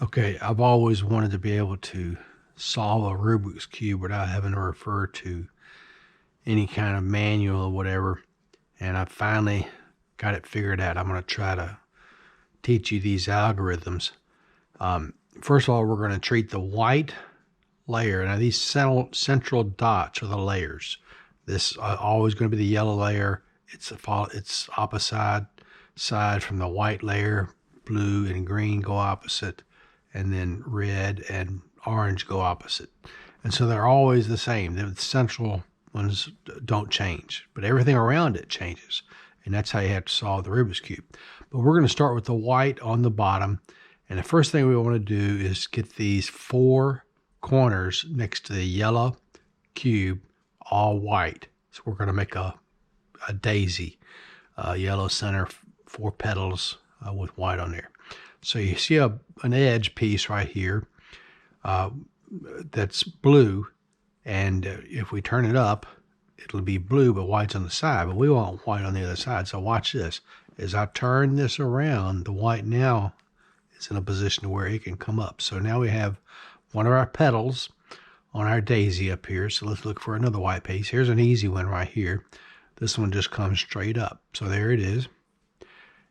Okay, I've always wanted to be able to solve a Rubik's Cube without having to refer to any kind of manual or whatever. And I finally got it figured out. I'm going to try to teach you these algorithms. First of all, we're going to treat the white layer. Now, these central dots are the layers. This is always going to be the yellow layer. It's opposite side from the white layer. Blue and green go opposite, and then red and orange go opposite. And so they're always the same. The central ones don't change, but everything around it changes. And that's how you have to solve the Rubik's Cube. But we're going to start with the white on the bottom. And the first thing we want to do is get these four corners next to the yellow cube all white. So we're going to make a daisy, yellow center, four petals with white on there. So you see an edge piece right here that's blue, and if we turn it up, it'll be blue, but white's on the side, but we want white on the other side. So watch this. As I turn this around, the white now is in a position where it can come up. So now we have one of our petals on our daisy up here. So let's look for another white piece. Here's an easy one right here. This one just comes straight up. So there it is.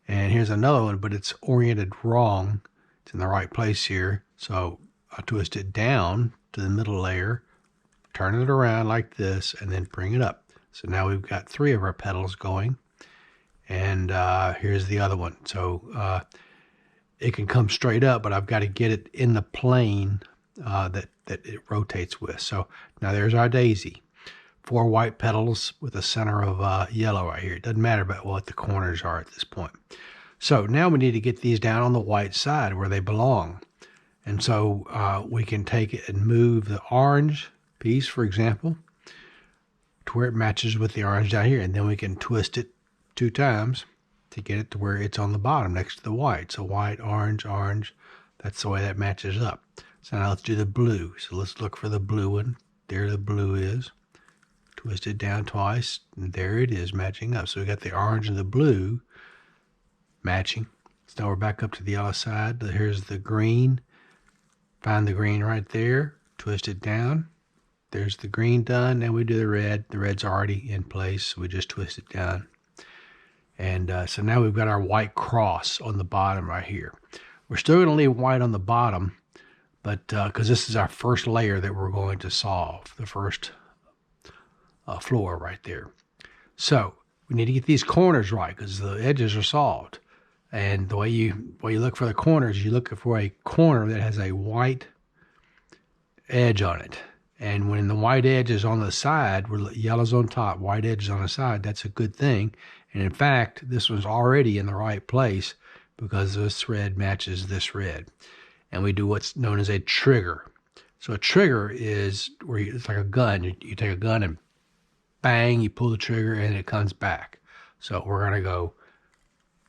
And here's another one, but it's oriented wrong. It's in the right place here. So I twist it down to the middle layer, turn it around like this, and then bring it up. So now we've got three of our petals going. And here's the other one. So it can come straight up, but I've got to get it in the plane that it rotates with. So now there's our daisy. Four white petals with a center of yellow right here. It doesn't matter about what the corners are at this point. So now we need to get these down on the white side where they belong. And so we can take it and move the orange piece, for example, to where it matches with the orange down here. And then we can twist it 2 times to get it to where it's on the bottom next to the white. So white, orange, orange. That's the way that matches up. So now let's do the blue. So let's look for the blue one. There the blue is. Twist it down twice, and there it is matching up. So we got the orange and the blue matching. So now we're back up to the yellow side. Here's the green. Find the green right there. Twist it down. There's the green done. Now we do the red. The red's already in place, so we just twist it down. And so now we've got our white cross on the bottom right here. We're still going to leave white on the bottom, but because this is our first layer that we're going to solve, the first floor right there. So we need to get these corners right because the edges are solved. And the way you look for the corners, you look for a corner that has a white edge on it. And when the white edge is on the side, where yellow's on top, white edge is on the side, that's a good thing. And in fact, this one's already in the right place because this red matches this red. And we do what's known as a trigger. So a trigger is where it's like a gun. You take a gun and bang, you pull the trigger and it comes back. So we're going to go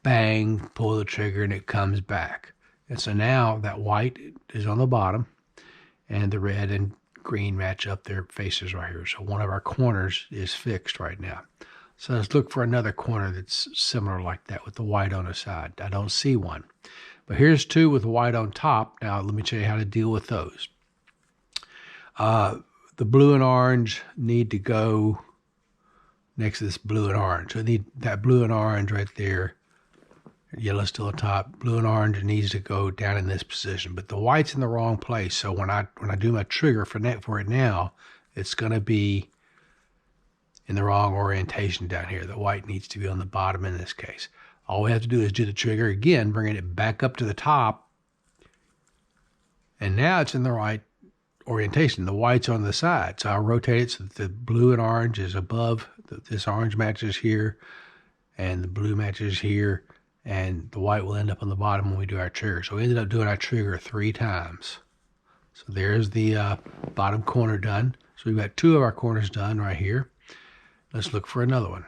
bang, pull the trigger and it comes back. And so now that white is on the bottom and the red and green match up their faces right here. So one of our corners is fixed right now. So let's look for another corner that's similar like that with the white on the side. I don't see one. But here's 2 with white on top. Now let me show you how to deal with those. The blue and orange need to go next to this blue and orange. So I need that blue and orange right there. Yellow's still on top. Blue and orange needs to go down in this position. But the white's in the wrong place. So when I do my trigger for it now, it's going to be in the wrong orientation down here. The white needs to be on the bottom in this case. All we have to do is do the trigger again, bringing it back up to the top. And now it's in the right orientation. The white's on the side. So I'll rotate it so that the blue and orange is above. This orange matches here, and the blue matches here, and the white will end up on the bottom when we do our trigger. So we ended up doing our trigger 3 times. So there's the bottom corner done. So we've got 2 of our corners done right here. Let's look for another one.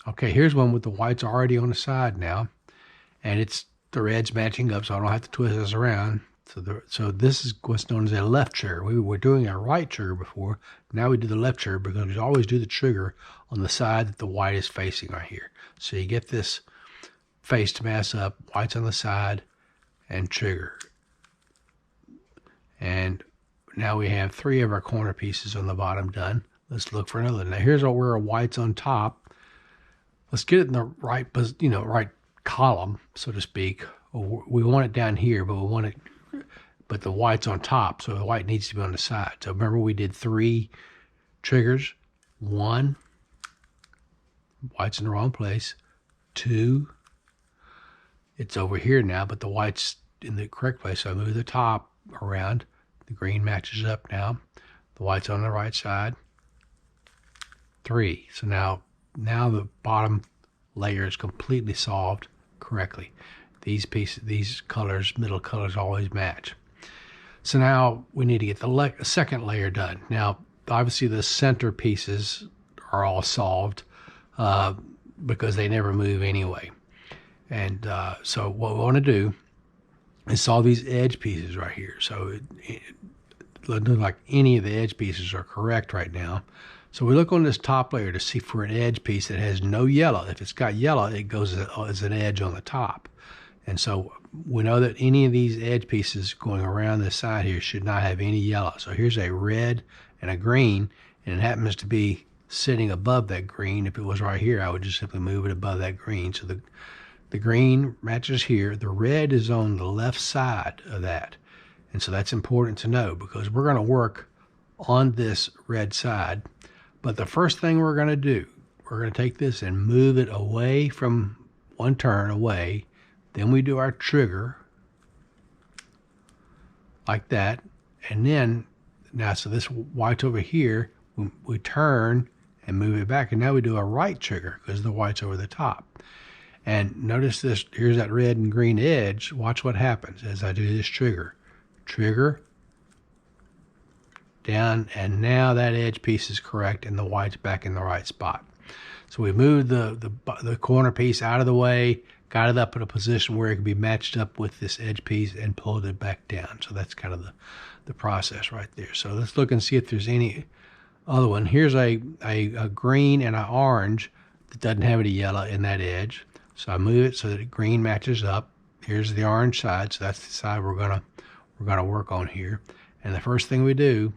Okay, here's one with the whites already on the side now, and it's the red's matching up, so I don't have to twist this around. So this is what's known as a left trigger. We were doing a right trigger before. Now we do the left trigger because we always do the trigger on the side that the white is facing right here. So you get this face to mass up, white's on the side, and trigger. And now we have 3 of our corner pieces on the bottom done. Let's look for another. Now here's where our white's on top. Let's get it in the right, right column, so to speak. We want it down here, but the white's on top, so the white needs to be on the side. So remember we did 3 triggers. 1, white's in the wrong place. 2, it's over here now, but the white's in the correct place, so I move the top around. The green matches up now. The white's on the right side. 3. So now the bottom layer is completely solved correctly. These colors, middle colors, always match. So now we need to get the second layer done. Now, obviously the center pieces are all solved because they never move anyway. And so what we want to do is solve these edge pieces right here. So it doesn't look like any of the edge pieces are correct right now. So we look on this top layer to see for an edge piece that has no yellow. If it's got yellow, it goes as an edge on the top. And so we know that any of these edge pieces going around this side here should not have any yellow. So here's a red and a green, and it happens to be sitting above that green. If it was right here, I would just simply move it above that green. So the green matches here. The red is on the left side of that. And so that's important to know because we're going to work on this red side. But the first thing we're going to do, we're going to take this and move it away from one turn away. Then we do our trigger like that. And then, now, so this white's over here, we turn and move it back. And now we do a right trigger because the white's over the top. And notice this, here's that red and green edge. Watch what happens as I do this trigger. Trigger, down, and now that edge piece is correct and the white's back in the right spot. So we moved the corner piece out of the way, got it up in a position where it can be matched up with this edge piece and pulled it back down. So that's kind of the process right there. So let's look and see if there's any other one. Here's a green and an orange that doesn't have any yellow in that edge. So I move it so that the green matches up. Here's the orange side, so that's the side we're gonna work on here. And the first thing we do,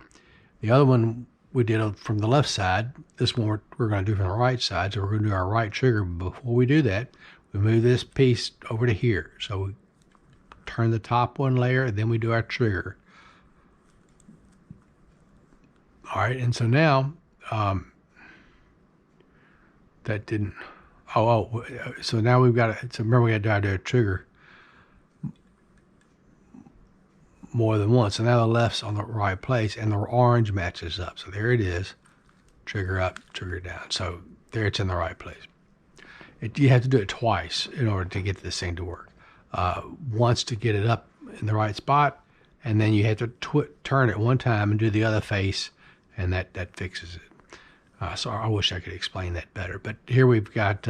the other one we did from the left side. This one we're going to do from the right side. So we're going to do our right trigger. But before we do that, we move this piece over to here. So we turn the top one layer, and then we do our trigger. All right, and so now that didn't. So now we've got to. So remember, we got to do our trigger more than once. So now the left's on the right place and the orange matches up. So there it is. Trigger up, trigger down. So there it's in the right place. You have to do it twice in order to get this thing to work. Once to get it up in the right spot, and then you have to turn it one time and do the other face, and that fixes it. So I wish I could explain that better. But here we've got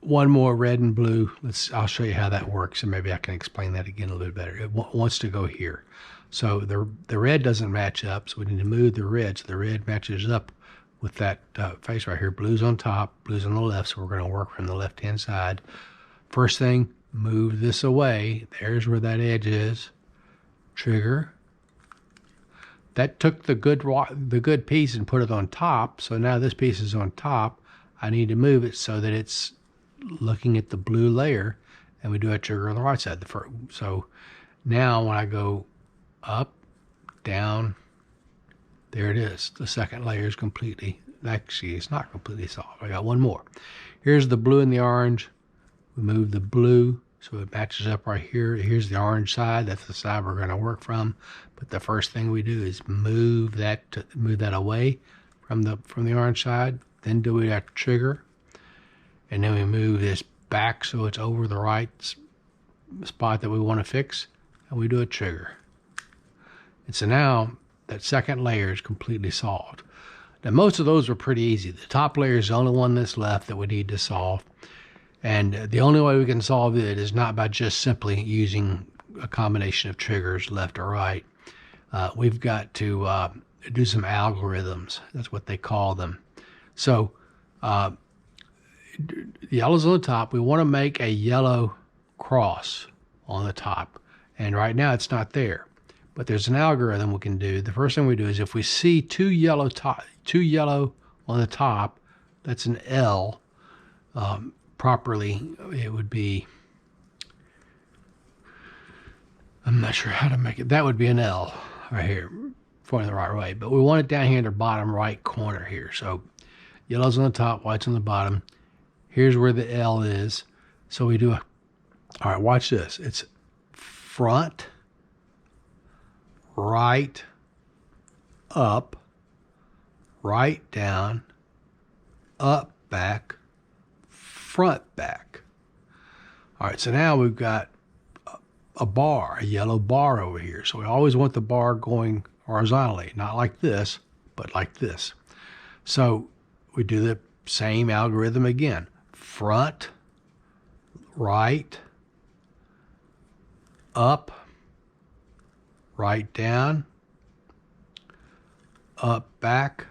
one more red and blue. I'll show you how that works, and maybe I can explain that again a little bit better. It wants to go here. So the red doesn't match up, so we need to move the red. So the red matches up with that face right here. Blue's on top, blue's on the left, so we're going to work from the left-hand side. First thing, move this away. There's where that edge is. Trigger. That took the good piece and put it on top, so now this piece is on top. I need to move it so that it's looking at the blue layer, and we do a trigger on the right side. So now when I go up, down, there it is. The second layer is completely, actually it's not completely solved. I got one more. Here's the blue and the orange. We move the blue so it matches up right here. Here's the orange side. That's the side we're going to work from. But the first thing we do is move that away from the orange side. Then do we have to trigger, and then we move this back so it's over the right spot that we want to fix, and we do a trigger. And so now that second layer is completely solved. Now most of those are pretty easy. The top layer is the only one that's left that we need to solve. And the only way we can solve it is not by just simply using a combination of triggers left or right. We've got to do some algorithms. That's what they call them. So the yellow's on the top. We want to make a yellow cross on the top. And right now it's not there. But there's an algorithm we can do. The first thing we do is if we see two yellow on the top, that's an L. Properly, it would be, I'm not sure how to make it. That would be an L right here, pointing the right way. But we want it down here in the bottom right corner here. So yellow's on the top, white's on the bottom. Here's where the L is. So we do all right, watch this. It's front, right, up, right, down, up, back, front, back. All right, so now we've got a bar, a yellow bar over here. So we always want the bar going horizontally, not like this, but like this. So we do the same algorithm again. Front, right, up, right, down, up, back,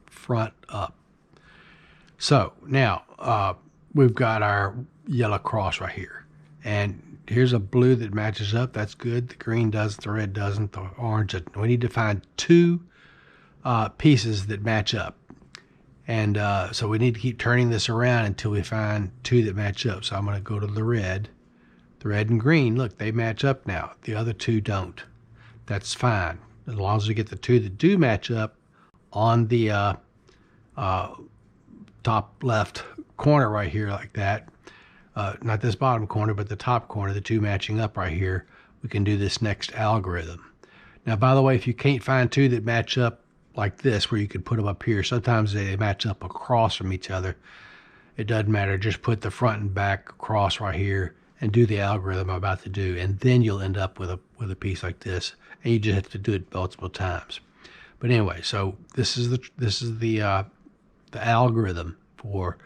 front, up. So now we've got our yellow cross right here. And here's a blue that matches up. That's good. The green doesn't, the red doesn't, the orange doesn't. We need to find two pieces that match up. And so we need to keep turning this around until we find two that match up. So I'm going to go to the red. The red and green, look, they match up now. The other two don't. That's fine. As long as we get the two that do match up on the top left corner right here like that. Not this bottom corner, but the top corner, the two matching up right here, we can do this next algorithm. Now, by the way, if you can't find two that match up like this, where you could put them up here, sometimes they match up across from each other. It doesn't matter. Just put the front and back across right here and do the algorithm I'm about to do, and then you'll end up with a piece like this, and you just have to do it multiple times. But anyway, so this is the algorithm for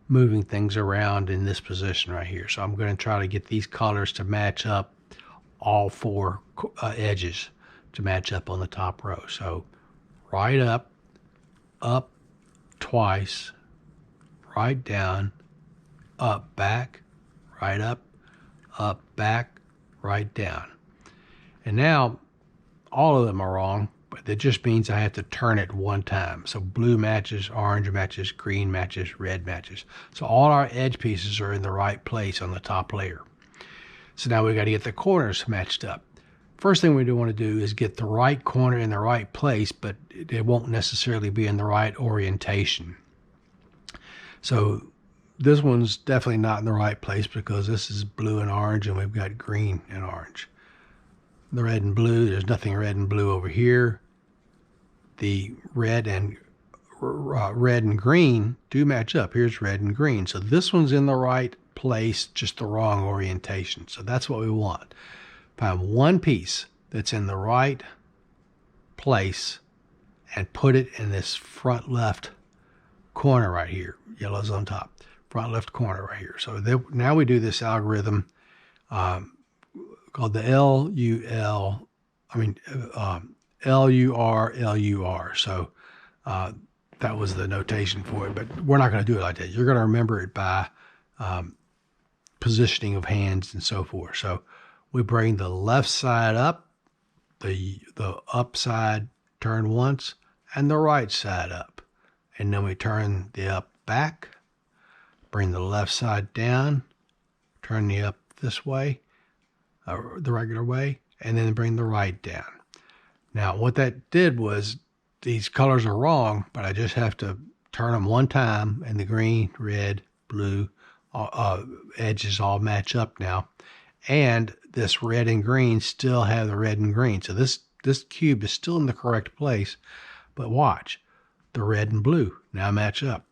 moving things around in this position right here. So I'm going to try to get these colors to match up, all four edges to match up on the top row. So right up, up twice, right down, up, back, right up, back, right down. And now all of them are wrong, but that just means I have to turn it one time. So blue matches, orange matches, green matches, red matches. So all our edge pieces are in the right place on the top layer. So now we've got to get the corners matched up. First thing we do want to do is get the right corner in the right place, but it won't necessarily be in the right orientation. So this one's definitely not in the right place because this is blue and orange and we've got green and orange. The red and blue, there's nothing red and blue over here. The red and green do match up. Here's red and green. So this one's in the right place, just the wrong orientation. So that's what we want. Find one piece that's in the right place and put it in this front left corner right here. Yellow's on top. Front left corner right here. So now we do this algorithm called the LUR. So that was the notation for it, but we're not going to do it like that. You're going to remember it by positioning of hands and so forth. So we bring the left side up, the up side turn once, and the right side up. And then we turn the up back, bring the left side down, turn the up this way, the regular way, and then bring the right down. Now, what that did was these colors are wrong, but I just have to turn them one time, and the green, red, blue edges all match up now. And this red and green still have the red and green. So this cube is still in the correct place, but watch. The red and blue now match up.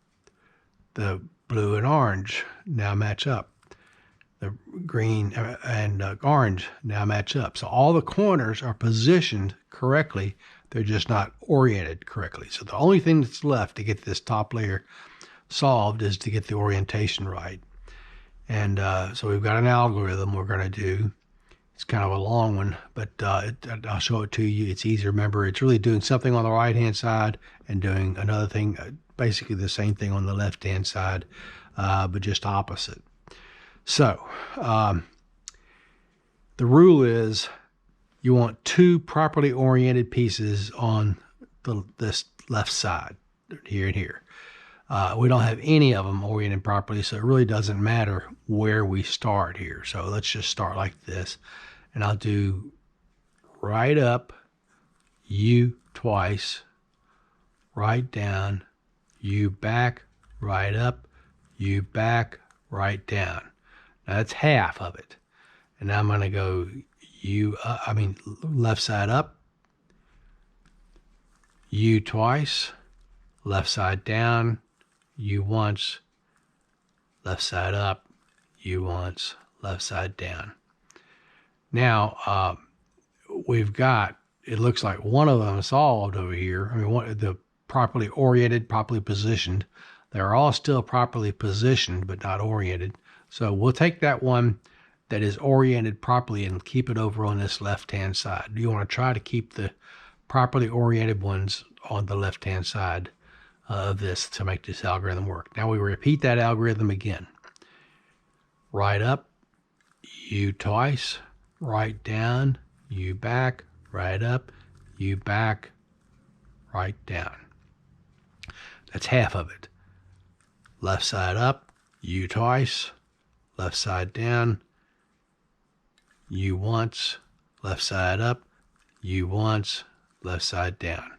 The blue and orange now match up. The green and orange now match up. So all the corners are positioned correctly. They're just not oriented correctly. So the only thing that's left to get this top layer solved is to get the orientation right. And so we've got an algorithm we're going to do. It's kind of a long one, but I'll show it to you. It's easy to remember. It's really doing something on the right-hand side and doing another thing, basically the same thing on the left-hand side, but just opposite. So The rule is you want 2 properly oriented pieces on this left side, here and here. We don't have any of them oriented properly, so it really doesn't matter where we start here. So let's just start like this, and I'll do right up, U twice, right down, U back, right up, U back, right down. Now that's half of it. And now I'm going to go left side up, U twice, left side down, U once, left side up, U once, left side down. Now, we've got, it looks like one of them solved over here. I mean, the properly oriented, properly positioned. They're all still properly positioned, but not oriented. So we'll take that one that is oriented properly and keep it over on this left-hand side. You want to try to keep the properly oriented ones on the left-hand side of this to make this algorithm work. Now we repeat that algorithm again. Right up, U twice, right down, U back, right up, U back, right down. That's half of it. Left side up, U twice, left side down, U once, left side up, U once, left side down.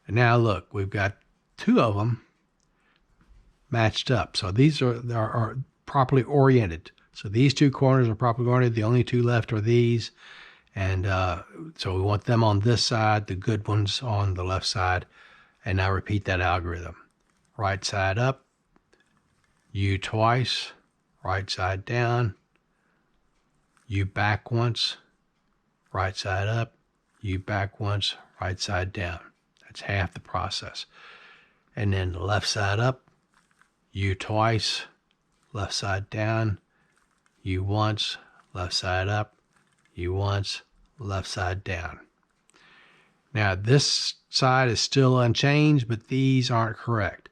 And now look, we've got 2 of them matched up. So these are properly oriented. So these 2 corners are properly oriented. The only 2 left are these. And so we want them on this side, the good ones on the left side. And now repeat that algorithm. Right side up, U twice, right side down, U back once, right side up, U back once, right side down. That's half the process. And then the left side up, U twice, left side down, U once, left side up, U once, left side down. Now this side is still unchanged, but these aren't correct.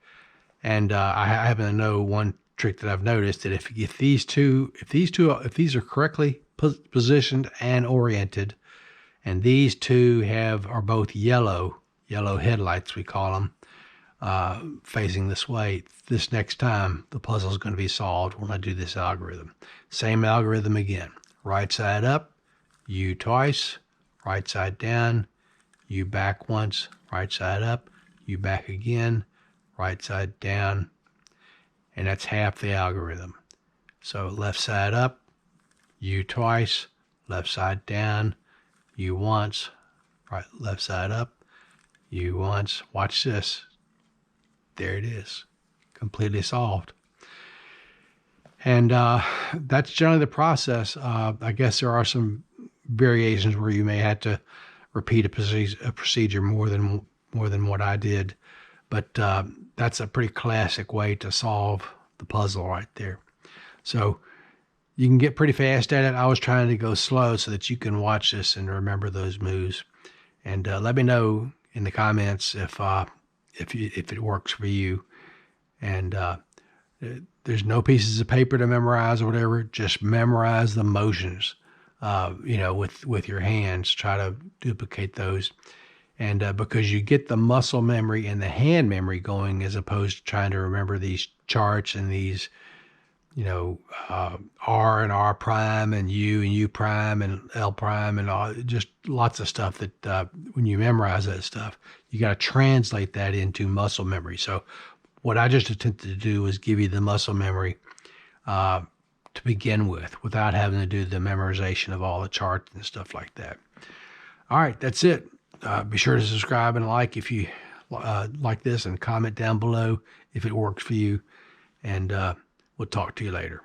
And I happen to know one trick that I've noticed, that if these are correctly positioned and oriented, and these 2 are both yellow headlights, we call them, facing this way, this next time the puzzle is going to be solved when I do this algorithm. Same algorithm again. Right side up, U twice, right side down, U back once, right side up, U back again, right side down, and that's half the algorithm. So left side up, U twice, left side down, U once, left side up, U once. Watch this. There it is, completely solved. And that's generally the process. I guess there are some variations where you may have to repeat a procedure more than what I did, but that's a pretty classic way to solve the puzzle right there. So you can get pretty fast at it. I was trying to go slow so that you can watch this and remember those moves. And let me know in the comments if it works for you. And there's no pieces of paper to memorize or whatever. Just memorize the motions. With your hands, try to duplicate those. And because you get the muscle memory and the hand memory going, as opposed to trying to remember these charts and these, R and R prime and U prime and L prime and all, just lots of stuff that when you memorize that stuff, you got to translate that into muscle memory. So what I just attempted to do was give you the muscle memory to begin with, without having to do the memorization of all the charts and stuff like that. All right, that's it. Be sure to subscribe and like if you like this, and comment down below if it works for you. And we'll talk to you later.